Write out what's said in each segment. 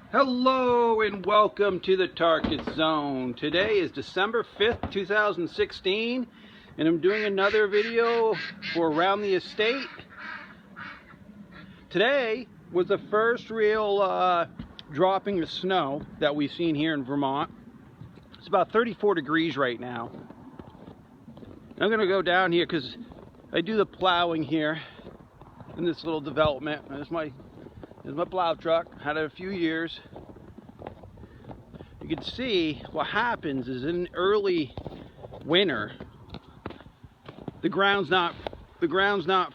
Hello and welcome to the Target Zone. Today is December 5th, 2016, and I'm doing another video for Around the Estate. Today was the first real dropping of snow that we've seen here in Vermont. It's about 34 degrees right now. I'm going to go down here because I do the plowing here in this little development. There's my plow truck. Had it a few years. You can see what happens is in early winter, the ground's not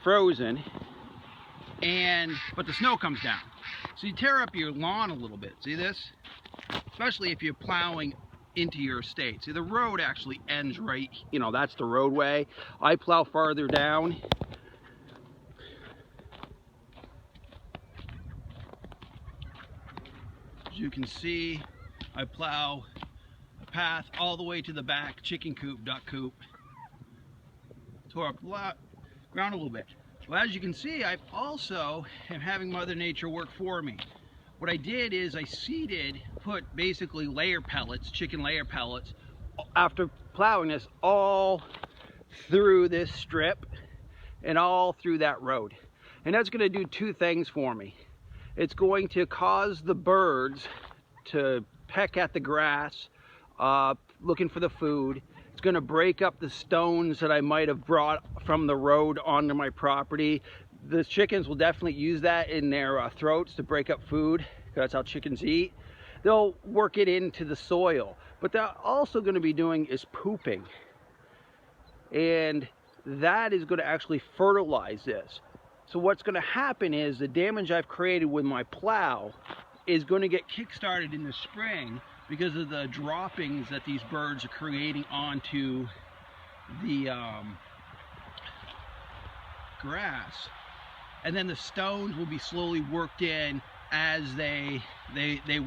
frozen, but the snow comes down. So you tear up your lawn a little bit. See this? Especially if you're plowing into your estate. See, the road actually ends right, that's the roadway. I plow farther down. As you can see, I plow a path all the way to the back chicken coop, duck coop. Tore up the ground a little bit. Well, as you can see, I also am having Mother Nature work for me. What I did is I put basically layer pellets, chicken layer pellets, after plowing this all through this strip and all through that road. And that's going to do two things for me. It's going to cause the birds to peck at the grass, looking for the food. It's going to break up the stones that I might have brought from the road onto my property. The chickens will definitely use that in their throats to break up food, because that's how chickens eat. They'll work it into the soil. But they're also going to be doing is pooping. And that is going to actually fertilize this. So what's going to happen is the damage I've created with my plow is going to get kick-started in the spring because of the droppings that these birds are creating onto the grass. And then the stones will be slowly worked in as they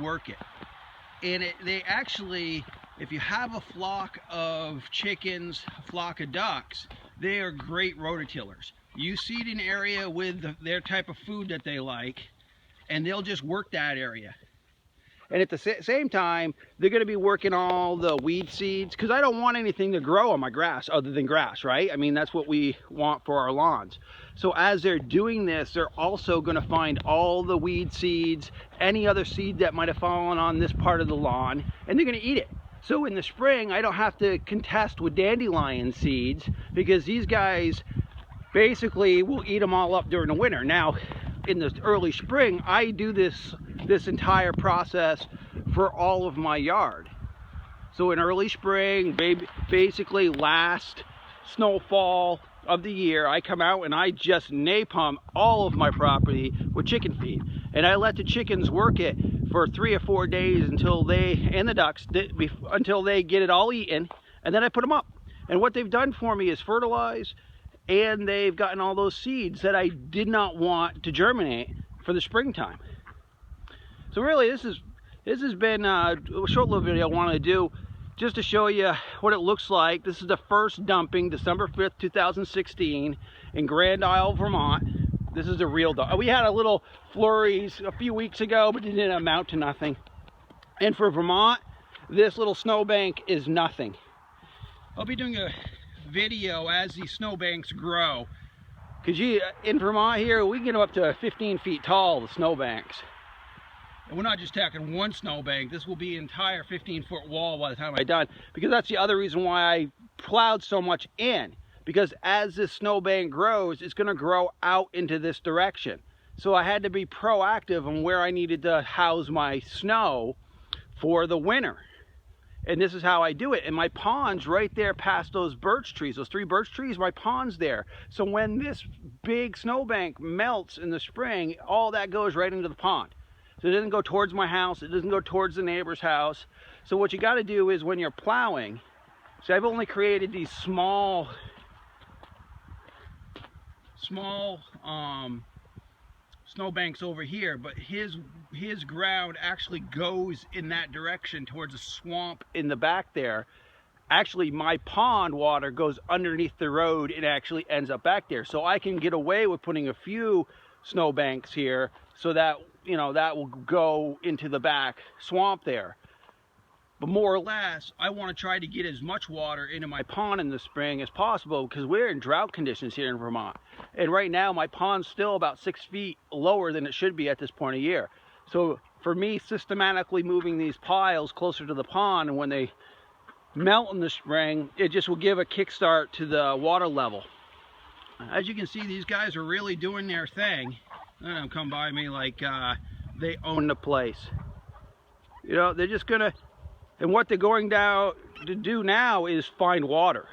work it. And they actually, if you have a flock of chickens, a flock of ducks, they are great rototillers. You seed an area with their type of food that they like, and they'll just work that area. And at the same time, they're going to be working all the weed seeds, because I don't want anything to grow on my grass other than grass, right? I mean, that's what we want for our lawns. So as they're doing this, they're also going to find all the weed seeds, any other seed that might have fallen on this part of the lawn, and they're going to eat it. So in the spring, I don't have to contest with dandelion seeds, because these guys basically will eat them all up during the winter. Now, in the early spring, I do this entire process for all of my yard. So in early spring, basically last snowfall of the year, I come out and I just napalm all of my property with chicken feed. And I let the chickens work it for 3 or 4 days until and the ducks, until they get it all eaten, and then I put them up. And what they've done for me is fertilize, and they've gotten all those seeds that I did not want to germinate for the springtime. So really, this has been a short little video I wanted to do just to show you what it looks like. This is the first dumping, December 5th, 2016 in Grand Isle, Vermont. This is a real dump. We had a little flurries a few weeks ago, but it didn't amount to nothing. And for Vermont, this little snowbank is nothing. I'll be doing a video as these snowbanks grow, because in Vermont here we can get up to 15 feet tall, the snowbanks. And we're not just talking one snowbank. This will be an entire 15-foot wall by the time I'm done, because that's the other reason why I plowed so much in, because as this snowbank grows, it's going to grow out into this direction. So I had to be proactive on where I needed to house my snow for the winter. And this is how I do it. And my pond's right there past those birch trees, those 3 birch trees, my pond's there. So when this big snowbank melts in the spring, all that goes right into the pond. So it doesn't go towards my house, it doesn't go towards the neighbor's house. So what you gotta do is when you're plowing, so I've only created these small snowbanks over here, but his ground actually goes in that direction towards a swamp in the back there. Actually, my pond water goes underneath the road and actually ends up back there. So I can get away with putting a few snowbanks here so that you know, that will go into the back swamp there. But more or less, I want to try to get as much water into my pond in the spring as possible, because we're in drought conditions here in Vermont. And right now, my pond's still about 6 feet lower than it should be at this point of year. So for me, systematically moving these piles closer to the pond, and when they melt in the spring, it just will give a kickstart to the water level. As you can see, these guys are really doing their thing. They don't come by me like they own the place. You know, they're just gonna, and what they're going down to do now is find water.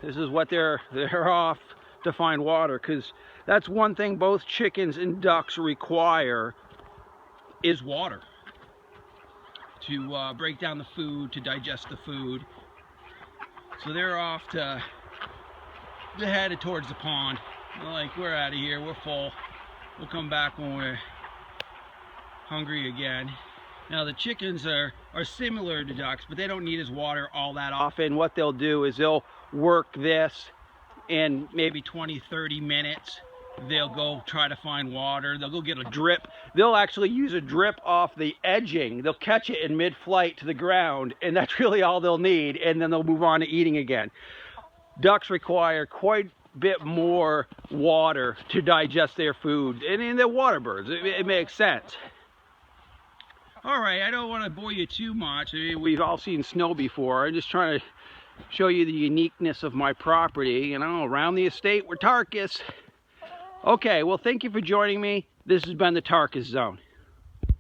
This is what they're off to find water, because that's one thing both chickens and ducks require, is water to break down the food, to digest the food. So they're off to, they're headed towards the pond. They're like, we're out of here, we're full. We'll come back when we're hungry again. Now the chickens are similar to ducks, but they don't need his water all that often. What they'll do is they'll work this in maybe 20-30 minutes. They'll go try to find water. They'll go get a drip. They'll actually use a drip off the edging. They'll catch it in mid-flight to the ground, and that's really all they'll need, and then they'll move on to eating again. Ducks require quite a bit more water to digest their food, and they're water birds. It makes sense. All right, I don't want to bore you too much. I mean, we've all seen snow before. I'm just trying to show you the uniqueness of my property. You know, around the estate, we're Tarkus. Okay, well, thank you for joining me. This has been the Tarkus Zone.